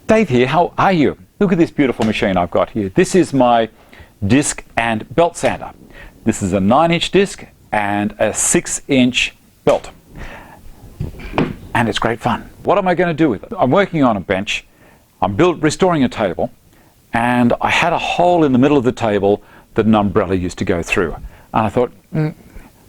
Dave here, how are you? Look at this beautiful machine I've got here. This is my disc and belt sander. This is a 9-inch disc and a 6-inch belt. And it's great fun. What am I going to do with it? I'm working on a bench. I'm restoring a table, and I had a hole in the middle of the table that an umbrella used to go through. And I thought, don't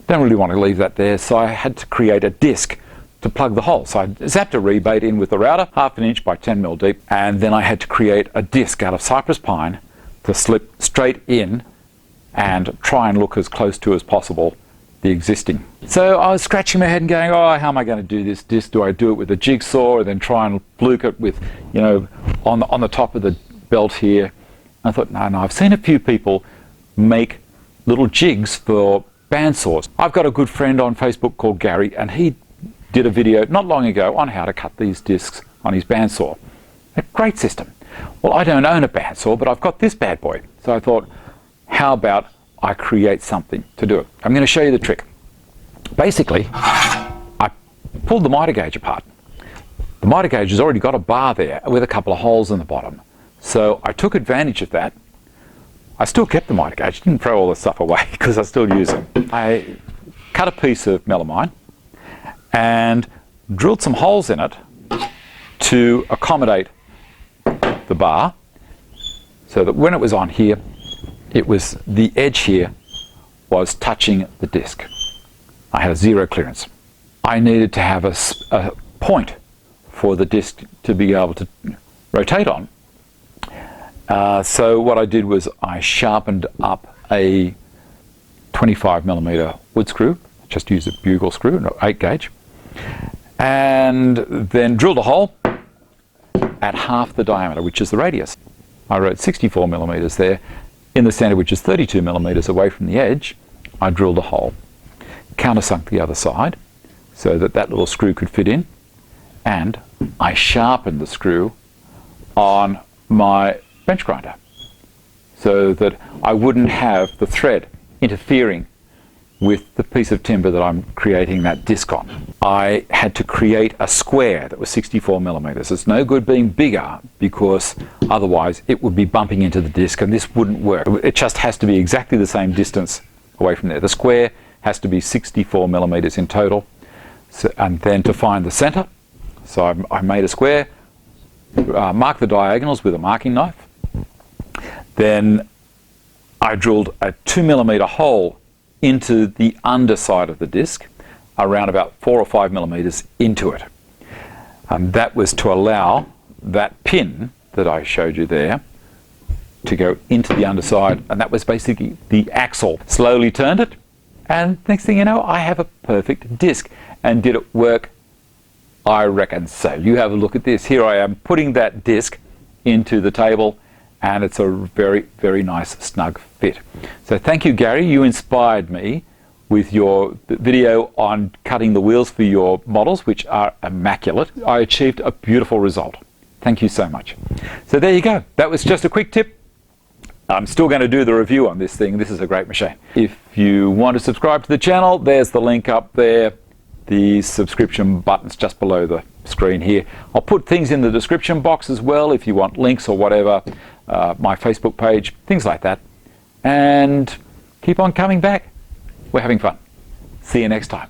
really want to leave that there, so I had to create a disc to plug the hole. So I zapped a rebate in with the router, 1/2 inch by 10 mil deep, and then I had to create a disc out of cypress pine to slip straight in and try and look as close to as possible the existing. So I was scratching my head and going, oh, how am I going to do this disc? Do I do it with a jigsaw or then try and fluke it with, you know, on the top of the belt here? I thought, no, I've seen a few people make little jigs for bandsaws. I've got a good friend on Facebook called Gary, and he did a video not long ago on how to cut these discs on his bandsaw. A great system. Well, I don't own a bandsaw, but I've got this bad boy. So I thought, how about I create something to do it? I'm going to show you the trick. Basically, I pulled the miter gauge apart. The miter gauge has already got a bar there with a couple of holes in the bottom. So I took advantage of that. I still kept the miter gauge, didn't throw all the stuff away because I still use it. I cut a piece of melamine and drilled some holes in it to accommodate the bar, so that when it was on here, the edge here was touching the disc. I had a zero clearance. I needed to have a point for the disc to be able to rotate on. So what I did was I sharpened up a 25mm wood screw, just used a bugle screw, an 8 gauge, and then drilled a hole at half the diameter, which is the radius. I wrote 64mm there. In the center, which is 32mm away from the edge, I drilled a hole, countersunk the other side so that that little screw could fit in, and I sharpened the screw on my bench grinder so that I wouldn't have the thread interfering with the piece of timber that I'm creating that disc on. I had to create a square that was 64mm. It's no good being bigger because otherwise it would be bumping into the disc and this wouldn't work. It just has to be exactly the same distance away from there. The square has to be 64mm in total. So, and then to find the center, so I made a square, marked the diagonals with a marking knife. Then I drilled a 2mm hole into the underside of the disc, around about 4 or 5mm into it. That was to allow that pin that I showed you there to go into the underside, and that was basically the axle. Slowly turned it, and next thing you know, I have a perfect disc. And did it work? I reckon so. You have a look at this. Here I am putting that disc into the table, and it's a very, very nice snug fit. So thank you, Gary. You inspired me with your video on cutting the wheels for your models, which are immaculate. I achieved a beautiful result. Thank you so much. So there you go. That was just a quick tip. I'm still going to do the review on this thing. This is a great machine. If you want to subscribe to the channel, there's the link up there. The subscription button's just below the screen here. I'll put things in the description box as well if you want links or whatever, my Facebook page, things like that. And keep on coming back. We're having fun. See you next time.